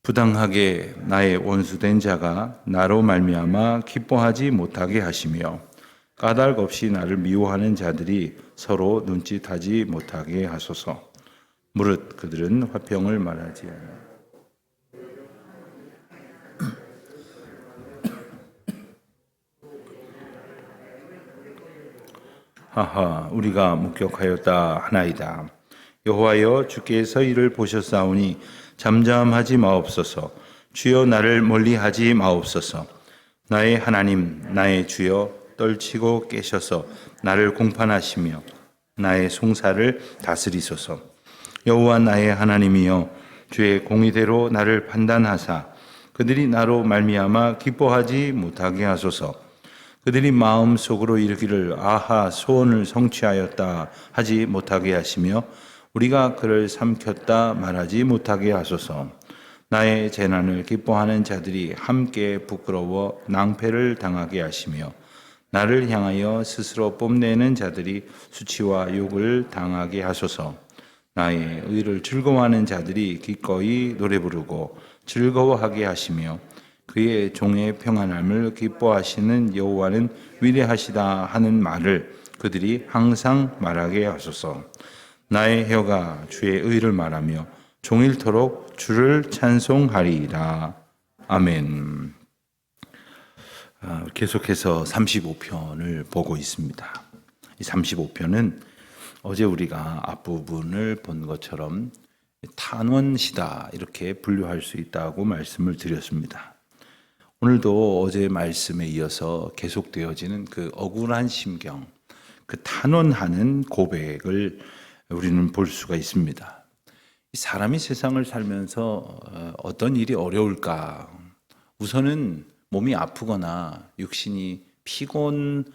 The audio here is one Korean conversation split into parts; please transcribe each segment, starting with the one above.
부당하게 나의 원수된 자가 나로 말미암아 기뻐하지 못하게 하시며 까닭 없이 나를 미워하는 자들이 서로 눈짓하지 못하게 하소서. 무릇 그들은 화평을 말하지 않아. 하하, 우리가 목격하였다 하나이다. 여호와여, 주께서 이를 보셨사오니 잠잠하지 마옵소서. 주여, 나를 멀리하지 마옵소서. 나의 하나님, 나의 주여, 떨치고 깨셔서 나를 공판하시며 나의 송사를 다스리소서. 여호와 나의 하나님이여, 주의 공의대로 나를 판단하사 그들이 나로 말미암아 기뻐하지 못하게 하소서. 그들이 마음속으로 이르기를 아하, 소원을 성취하였다 하지 못하게 하시며 우리가 그를 삼켰다 말하지 못하게 하소서. 나의 재난을 기뻐하는 자들이 함께 부끄러워 낭패를 당하게 하시며 나를 향하여 스스로 뽐내는 자들이 수치와 욕을 당하게 하소서. 나의 의를 즐거워하는 자들이 기꺼이 노래 부르고 즐거워하게 하시며 그의 종의 평안함을 기뻐하시는 여호와는 위대하시다 하는 말을 그들이 항상 말하게 하소서. 나의 혀가 주의 의를 말하며 종일토록 주를 찬송하리이다. 아멘. 계속해서 35편을 보고 있습니다. 이 35편은 어제 우리가 앞부분을 본 것처럼 탄원시다 이렇게 분류할 수 있다고 말씀을 드렸습니다. 오늘도 어제 말씀에 이어서 계속되어지는 그 억울한 심경, 그 탄원하는 고백을 우리는 볼 수가 있습니다. 사람이 세상을 살면서 어떤 일이 어려울까? 우선은 몸이 아프거나 육신이 피곤해야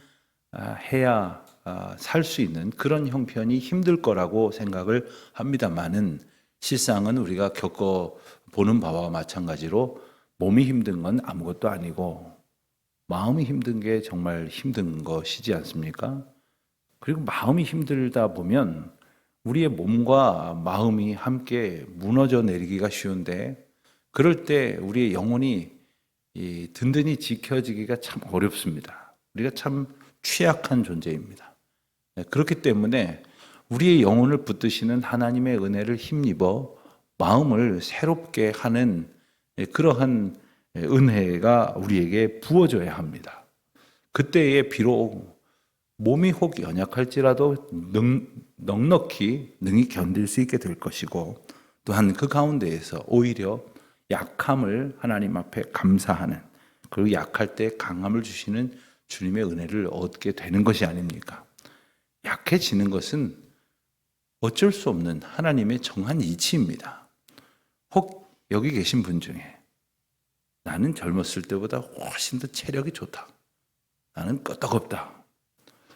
살 수 있는 그런 형편이 힘들 거라고 생각을 합니다만은 실상은 우리가 겪어보는 바와 마찬가지로 몸이 힘든 건 아무것도 아니고 마음이 힘든 게 정말 힘든 것이지 않습니까? 그리고 마음이 힘들다 보면 우리의 몸과 마음이 함께 무너져 내리기가 쉬운데 그럴 때 우리의 영혼이 든든히 지켜지기가 참 어렵습니다. 우리가 참 취약한 존재입니다. 그렇기 때문에 우리의 영혼을 붙드시는 하나님의 은혜를 힘입어 마음을 새롭게 하는 그러한 은혜가 우리에게 부어져야 합니다. 그때에 비록 몸이 혹 연약할지라도 넉넉히 능히 견딜 수 있게 될 것이고 또한 그 가운데에서 오히려 약함을 하나님 앞에 감사하는 그리고 약할 때 강함을 주시는 주님의 은혜를 얻게 되는 것이 아닙니까? 약해지는 것은 어쩔 수 없는 하나님의 정한 이치입니다. 혹 여기 계신 분 중에 나는 젊었을 때보다 훨씬 더 체력이 좋다. 나는 끄떡없다.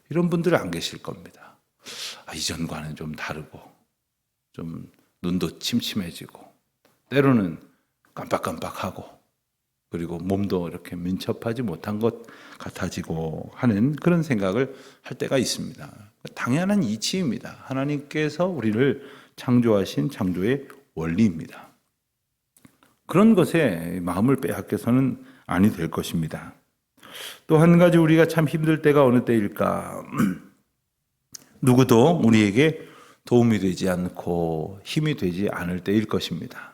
이런 분들은 안 계실 겁니다. 이전과는 좀 다르고 좀 눈도 침침해지고 때로는 깜빡깜빡하고 그리고 몸도 이렇게 민첩하지 못한 것 같아지고 하는 그런 생각을 할 때가 있습니다. 당연한 이치입니다. 하나님께서 우리를 창조하신 창조의 원리입니다. 그런 것에 마음을 빼앗겨서는 아니 될 것입니다. 또 한 가지 우리가 참 힘들 때가 어느 때일까? 누구도 우리에게 도움이 되지 않고 힘이 되지 않을 때일 것입니다.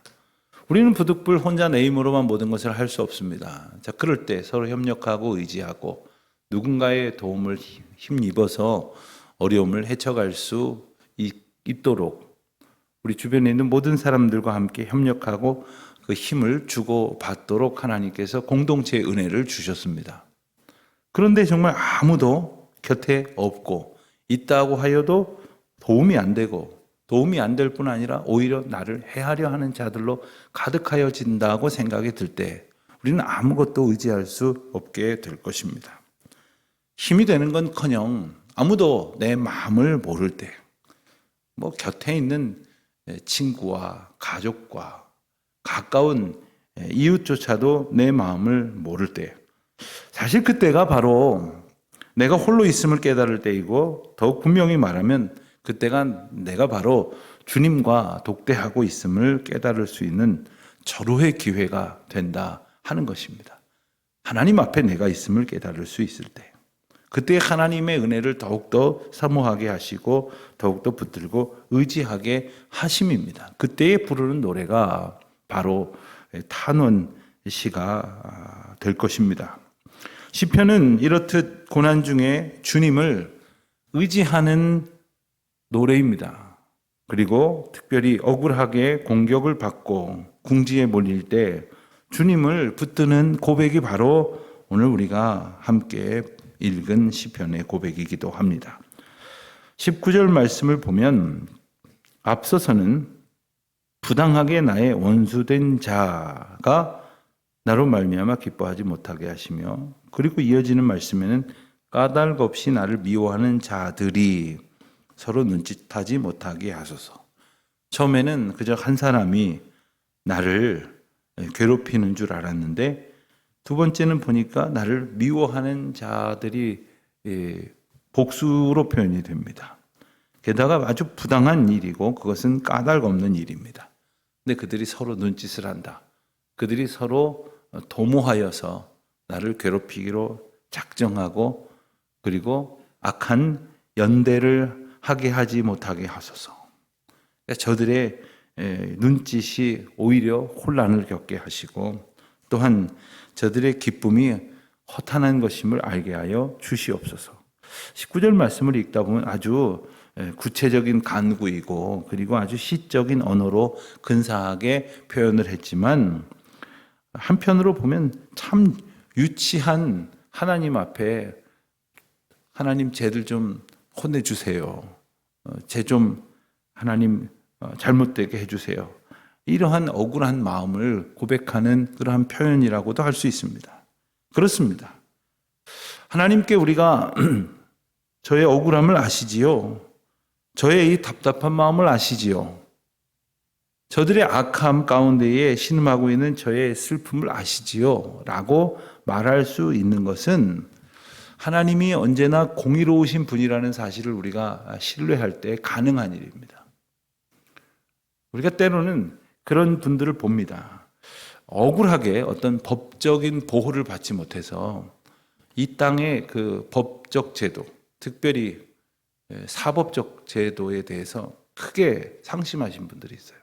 우리는 부득불 혼자 내 힘으로만 모든 것을 할 수 없습니다. 자, 그럴 때 서로 협력하고 의지하고 누군가의 도움을 힘입어서 어려움을 헤쳐갈 수 있도록 우리 주변에 있는 모든 사람들과 함께 협력하고 그 힘을 주고 받도록 하나님께서 공동체의 은혜를 주셨습니다. 그런데 정말 아무도 곁에 없고 있다고 하여도 도움이 안 되고 도움이 안 될 뿐 아니라 오히려 나를 해하려 하는 자들로 가득하여진다고 생각이 들 때 우리는 아무것도 의지할 수 없게 될 것입니다. 힘이 되는 건커녕 아무도 내 마음을 모를 때, 곁에 있는 친구와 가족과 가까운 이웃조차도 내 마음을 모를 때, 사실 그때가 바로 내가 홀로 있음을 깨달을 때이고 더욱 분명히 말하면 그때가 내가 바로 주님과 독대하고 있음을 깨달을 수 있는 절호의 기회가 된다 하는 것입니다. 하나님 앞에 내가 있음을 깨달을 수 있을 때, 그때 하나님의 은혜를 더욱더 사모하게 하시고 더욱더 붙들고 의지하게 하심입니다. 그때에 부르는 노래가 바로 탄원 시가 될 것입니다. 시편은 이렇듯 고난 중에 주님을 의지하는 노래입니다. 그리고 특별히 억울하게 공격을 받고 궁지에 몰릴 때 주님을 붙드는 고백이 바로 오늘 우리가 함께 읽은 시편의 고백이기도 합니다. 19절 말씀을 보면 앞서서는 부당하게 나의 원수된 자가 나로 말미암아 기뻐하지 못하게 하시며, 그리고 이어지는 말씀에는 까닭 없이 나를 미워하는 자들이 서로 눈짓하지 못하게 하소서. 처음에는 그저 한 사람이 나를 괴롭히는 줄 알았는데 두 번째는 보니까 나를 미워하는 자들이 복수로 표현이 됩니다. 게다가 아주 부당한 일이고 그것은 까닭 없는 일입니다. 근데 그들이 서로 눈짓을 한다. 그들이 서로 도모하여서 나를 괴롭히기로 작정하고 그리고 악한 연대를 하게 하지 못하게 하소서. 저들의 눈짓이 오히려 혼란을 겪게 하시고 또한 저들의 기쁨이 허탄한 것임을 알게 하여 주시옵소서. 19절 말씀을 읽다 보면 아주 구체적인 간구이고 그리고 아주 시적인 언어로 근사하게 표현을 했지만 한편으로 보면 참 유치한 하나님 앞에 하나님 쟤들 좀 혼내주세요. 쟤 좀 하나님 잘못되게 해주세요. 이러한 억울한 마음을 고백하는 그러한 표현이라고도 할 수 있습니다. 그렇습니다. 하나님께 우리가 저의 억울함을 아시지요. 저의 이 답답한 마음을 아시지요. 저들의 악함 가운데에 신음하고 있는 저의 슬픔을 아시지요. 라고 말할 수 있는 것은 하나님이 언제나 공의로우신 분이라는 사실을 우리가 신뢰할 때 가능한 일입니다. 우리가 때로는 그런 분들을 봅니다. 억울하게 어떤 법적인 보호를 받지 못해서 이 땅의 그 법적 제도, 특별히 사법적 제도에 대해서 크게 상심하신 분들이 있어요.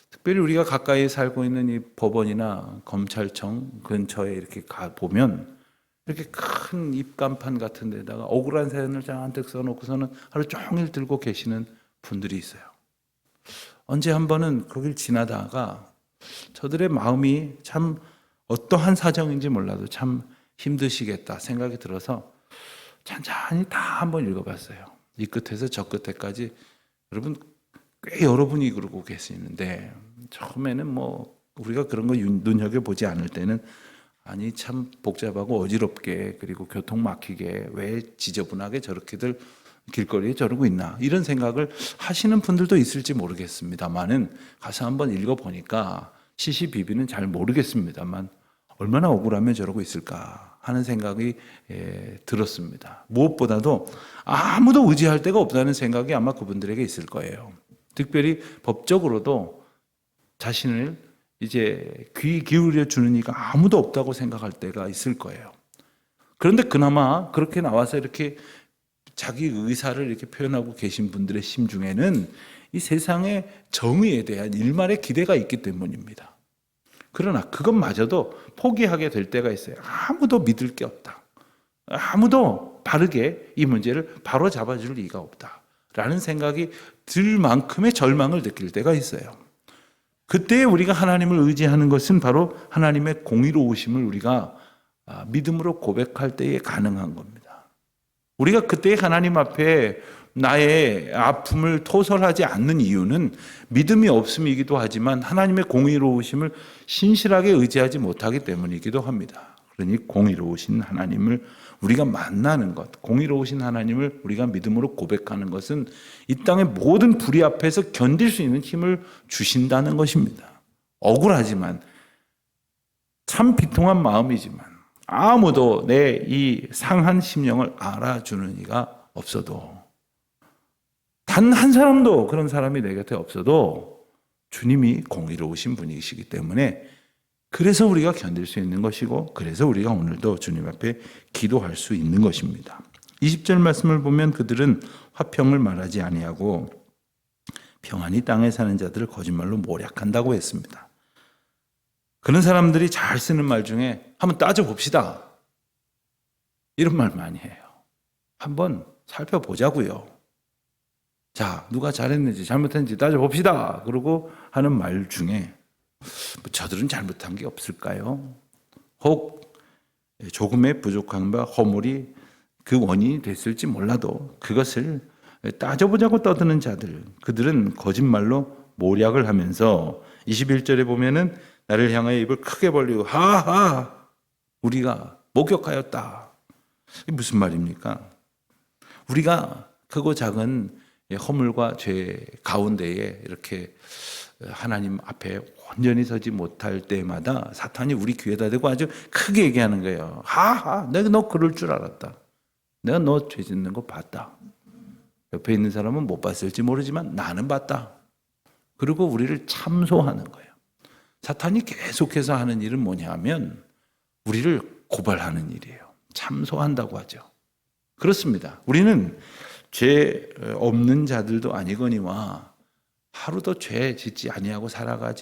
특별히 우리가 가까이 살고 있는 이 법원이나 검찰청 근처에 이렇게 가보면 이렇게 큰 입간판 같은 데다가 억울한 사연을 잔뜩 써놓고서는 하루 종일 들고 계시는 분들이 있어요. 언제 한 번은 거길 지나다가 저들의 마음이 참 어떠한 사정인지 몰라도 참 힘드시겠다 생각이 들어서 찬찬히 다 한번 읽어봤어요. 이 끝에서 저 끝에까지. 여러분 꽤 여러분이 그러고 계시는데 처음에는 뭐 우리가 그런 거 눈여겨보지 않을 때는 아니 참 복잡하고 어지럽게 그리고 교통 막히게 왜 지저분하게 저렇게들 길거리에 저러고 있나 이런 생각을 하시는 분들도 있을지 모르겠습니다만은 가서 한번 읽어보니까 시시비비는 잘 모르겠습니다만 얼마나 억울하면 저러고 있을까 하는 생각이 들었습니다. 무엇보다도 아무도 의지할 데가 없다는 생각이 아마 그분들에게 있을 거예요. 특별히 법적으로도 자신을 이제 귀 기울여 주는 이가 아무도 없다고 생각할 때가 있을 거예요. 그런데 그나마 그렇게 나와서 이렇게 자기 의사를 이렇게 표현하고 계신 분들의 심중에는 이 세상의 정의에 대한 일말의 기대가 있기 때문입니다. 그러나 그것마저도 포기하게 될 때가 있어요. 아무도 믿을 게 없다. 아무도 바르게 이 문제를 바로 잡아줄 리가 없다. 라는 생각이 들 만큼의 절망을 느낄 때가 있어요. 그때 우리가 하나님을 의지하는 것은 바로 하나님의 공의로우심을 우리가 믿음으로 고백할 때에 가능한 겁니다. 우리가 그때 하나님 앞에 나의 아픔을 토설하지 않는 이유는 믿음이 없음이기도 하지만 하나님의 공의로우심을 신실하게 의지하지 못하기 때문이기도 합니다. 그러니 공의로우신 하나님을 우리가 만나는 것, 공의로우신 하나님을 우리가 믿음으로 고백하는 것은 이 땅의 모든 불의 앞에서 견딜 수 있는 힘을 주신다는 것입니다. 억울하지만 참 비통한 마음이지만 아무도 내 이 상한 심령을 알아주는 이가 없어도 단 한 사람도 그런 사람이 내 곁에 없어도 주님이 공의로우신 분이시기 때문에 그래서 우리가 견딜 수 있는 것이고 그래서 우리가 오늘도 주님 앞에 기도할 수 있는 것입니다. 20절 말씀을 보면 그들은 화평을 말하지 아니하고 평안히 땅에 사는 자들을 거짓말로 모략한다고 했습니다. 그런 사람들이 잘 쓰는 말 중에 한번 따져봅시다. 이런 말 많이 해요. 한번 살펴보자고요. 자, 누가 잘했는지 잘못했는지 따져봅시다. 그러고 하는 말 중에 저들은 잘못한 게 없을까요? 혹 조금의 부족함과 허물이 그 원인이 됐을지 몰라도 그것을 따져보자고 떠드는 자들, 그들은 거짓말로 모략을 하면서 21절에 보면은 나를 향하여 입을 크게 벌리고 하하 우리가 목격하였다. 이게 무슨 말입니까? 우리가 크고 작은 허물과 죄 가운데에 이렇게 하나님 앞에 온전히 서지 못할 때마다 사탄이 우리 귀에다 대고 아주 크게 얘기하는 거예요. 하하 내가 너 그럴 줄 알았다. 내가 너 죄 짓는 거 봤다. 옆에 있는 사람은 못 봤을지 모르지만 나는 봤다. 그리고 우리를 참소하는 거예요. 사탄이 계속해서 하는 일은 뭐냐 하면 우리를 고발하는 일이에요. 참소한다고 하죠. 그렇습니다. 우리는 죄 없는 자들도 아니거니와 하루도 죄 짓지 아니하고 살아갈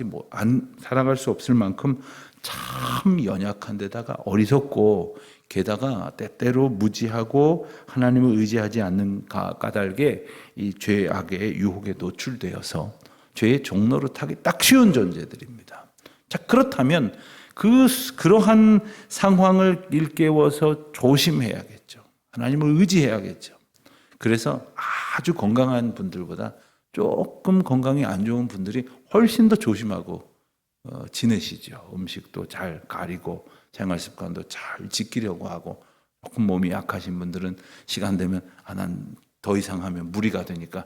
수 없을 만큼 참 연약한 데다가 어리석고 게다가 때때로 무지하고 하나님을 의지하지 않는 까닭에 이 죄악의 유혹에 노출되어서 죄의 종로로 타기 딱 쉬운 존재들입니다. 자, 그렇다면 그러한 상황을 일깨워서 조심해야겠죠. 하나님을 의지해야겠죠. 그래서 아주 건강한 분들보다 조금 건강이 안 좋은 분들이 훨씬 더 조심하고 지내시죠. 음식도 잘 가리고 생활 습관도 잘 지키려고 하고 조금 몸이 약하신 분들은 시간 되면 난 더 이상 하면 무리가 되니까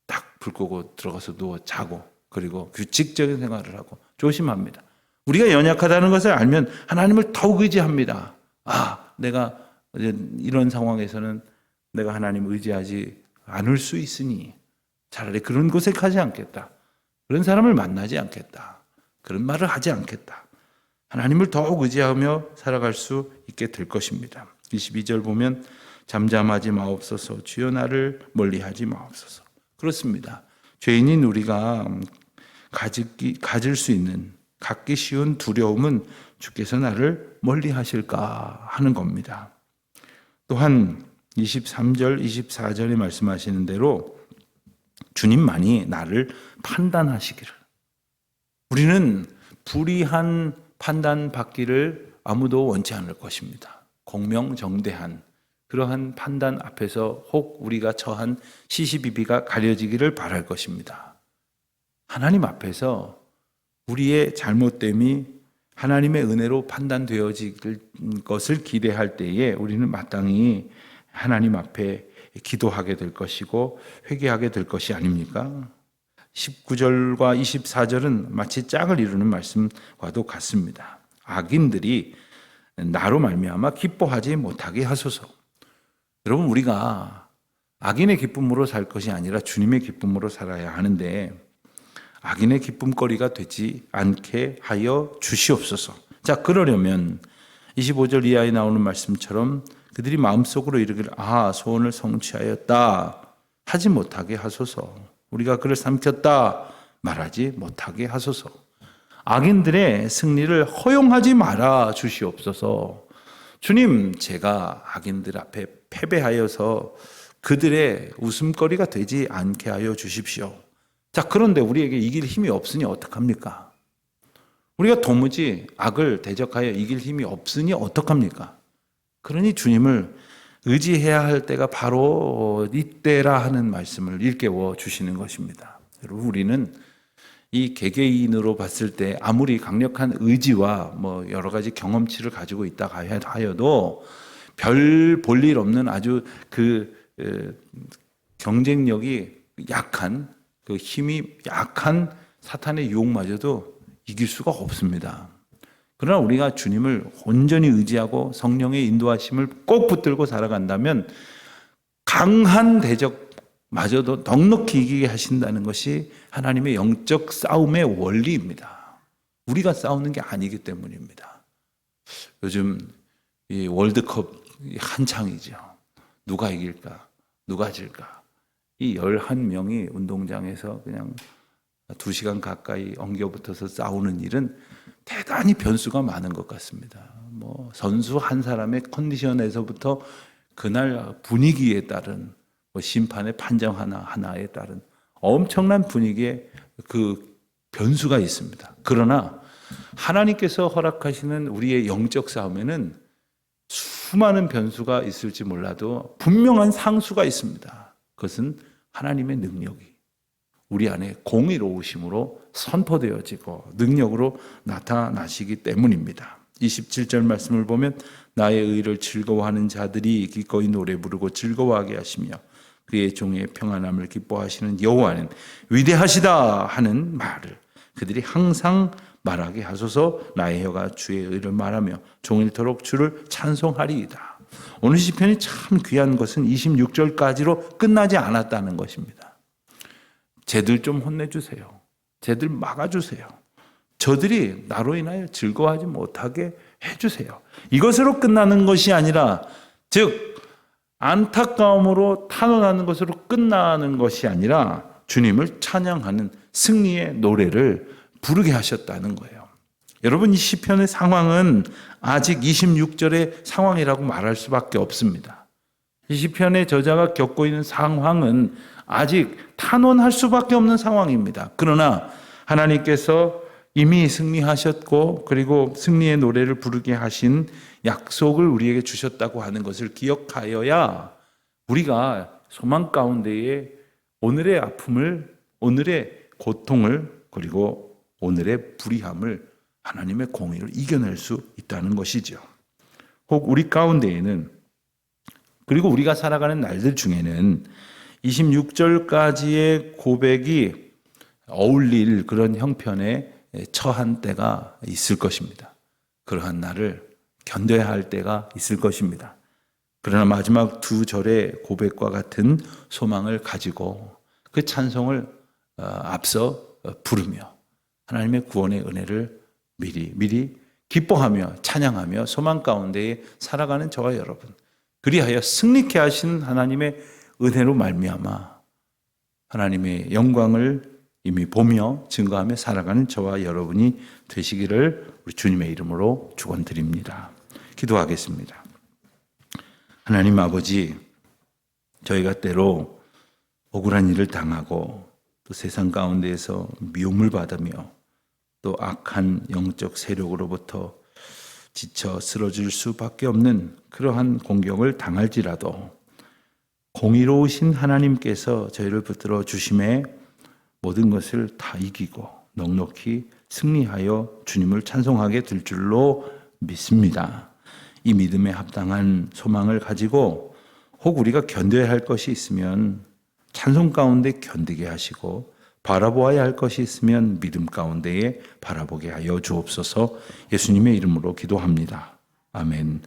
딱 불 끄고 들어가서 누워 자고 그리고 규칙적인 생활을 하고 조심합니다. 우리가 연약하다는 것을 알면 하나님을 더욱 의지합니다. 내가 이런 상황에서는 내가 하나님을 의지하지 않을 수 있으니 차라리 그런 곳에 가지 않겠다. 그런 사람을 만나지 않겠다. 그런 말을 하지 않겠다. 하나님을 더욱 의지하며 살아갈 수 있게 될 것입니다. 22절 보면 잠잠하지 마옵소서 주여 나를 멀리하지 마옵소서. 그렇습니다. 죄인인 우리가 가질 수 있는 갖기 쉬운 두려움은 주께서 나를 멀리하실까 하는 겁니다. 또한 23절, 24절에 말씀하시는 대로 주님만이 나를 판단하시기를. 우리는 불의한 판단 받기를 아무도 원치 않을 것입니다. 공명정대한 그러한 판단 앞에서 혹 우리가 처한 시시비비가 가려지기를 바랄 것입니다. 하나님 앞에서 우리의 잘못됨이 하나님의 은혜로 판단되어질 것을 기대할 때에 우리는 마땅히 하나님 앞에 기도하게 될 것이고 회개하게 될 것이 아닙니까? 19절과 24절은 마치 짝을 이루는 말씀과도 같습니다. 악인들이 나로 말미암아 기뻐하지 못하게 하소서. 여러분, 우리가 악인의 기쁨으로 살 것이 아니라 주님의 기쁨으로 살아야 하는데 악인의 기쁨거리가 되지 않게 하여 주시옵소서. 자, 그러려면 25절 이하에 나오는 말씀처럼 그들이 마음속으로 이르기를 소원을 성취하였다 하지 못하게 하소서. 우리가 그를 삼켰다 말하지 못하게 하소서. 악인들의 승리를 허용하지 말아 주시옵소서. 주님, 제가 악인들 앞에 패배하여서 그들의 웃음거리가 되지 않게 하여 주십시오. 자, 그런데 우리에게 이길 힘이 없으니 어떡합니까? 우리가 도무지 악을 대적하여 이길 힘이 없으니 어떡합니까? 그러니 주님을 의지해야 할 때가 바로 이때라 하는 말씀을 일깨워 주시는 것입니다. 여러분, 우리는 이 개개인으로 봤을 때 아무리 강력한 의지와 여러 가지 경험치를 가지고 있다 하여도 별 볼 일 없는 아주 경쟁력이 약한 힘이 약한 사탄의 유혹마저도 이길 수가 없습니다. 그러나 우리가 주님을 온전히 의지하고 성령의 인도하심을 꼭 붙들고 살아간다면 강한 대적 마저도 넉넉히 이기게 하신다는 것이 하나님의 영적 싸움의 원리입니다. 우리가 싸우는 게 아니기 때문입니다. 요즘 이 월드컵 한창이죠. 누가 이길까? 누가 질까? 이 11명이 운동장에서 그냥 2시간 가까이 엉겨붙어서 싸우는 일은 대단히 변수가 많은 것 같습니다. 뭐 선수 한 사람의 컨디션에서부터 그날 분위기에 따른 심판의 판정 하나에 따른 엄청난 분위기의 그 변수가 있습니다. 그러나 하나님께서 허락하시는 우리의 영적 싸움에는 수많은 변수가 있을지 몰라도 분명한 상수가 있습니다. 그것은 하나님의 능력이 우리 안에 공의로우심으로 선포되어지고 능력으로 나타나시기 때문입니다. 27절 말씀을 보면 나의 의를 즐거워하는 자들이 기꺼이 노래 부르고 즐거워하게 하시며 그의 종의 평안함을 기뻐하시는 여호와는 위대하시다 하는 말을 그들이 항상 말하게 하소서. 나의 혀가 주의 의를 말하며 종일토록 주를 찬송하리이다. 오늘 시편이 참 귀한 것은 26절까지로 끝나지 않았다는 것입니다. 쟤들 좀 혼내주세요. 쟤들 막아주세요. 저들이 나로 인하여 즐거워하지 못하게 해주세요. 이것으로 끝나는 것이 아니라, 즉 안타까움으로 탄원하는 것으로 끝나는 것이 아니라 주님을 찬양하는 승리의 노래를 부르게 하셨다는 거예요. 여러분, 이 시편의 상황은 아직 26절의 상황이라고 말할 수밖에 없습니다. 이 시편의 저자가 겪고 있는 상황은 아직 탄원할 수밖에 없는 상황입니다. 그러나 하나님께서 이미 승리하셨고 그리고 승리의 노래를 부르게 하신 약속을 우리에게 주셨다고 하는 것을 기억하여야 우리가 소망 가운데에 오늘의 아픔을, 오늘의 고통을, 그리고 오늘의 불의함을 하나님의 공의를 이겨낼 수 있다는 것이죠. 혹 우리 가운데에는, 그리고 우리가 살아가는 날들 중에는 26절까지의 고백이 어울릴 그런 형편에 처한 때가 있을 것입니다. 그러한 날을 견뎌야 할 때가 있을 것입니다. 그러나 마지막 두 절의 고백과 같은 소망을 가지고 그 찬송을 앞서 부르며 하나님의 구원의 은혜를 미리 기뻐하며 찬양하며 소망 가운데에 살아가는 저와 여러분, 그리하여 승리케 하신 하나님의 은혜로 말미암아 하나님의 영광을 이미 보며 증거하며 살아가는 저와 여러분이 되시기를 우리 주님의 이름으로 축원드립니다. 기도하겠습니다. 하나님 아버지, 저희가 때로 억울한 일을 당하고 또 세상 가운데에서 미움을 받으며 또 악한 영적 세력으로부터 지쳐 쓰러질 수밖에 없는 그러한 공격을 당할지라도 공의로우신 하나님께서 저희를 붙들어 주심에 모든 것을 다 이기고 넉넉히 승리하여 주님을 찬송하게 될 줄로 믿습니다. 이 믿음에 합당한 소망을 가지고 혹 우리가 견뎌야 할 것이 있으면 찬송 가운데 견디게 하시고 바라보아야 할 것이 있으면 믿음 가운데에 바라보게 하여 주옵소서. 예수님의 이름으로 기도합니다. 아멘.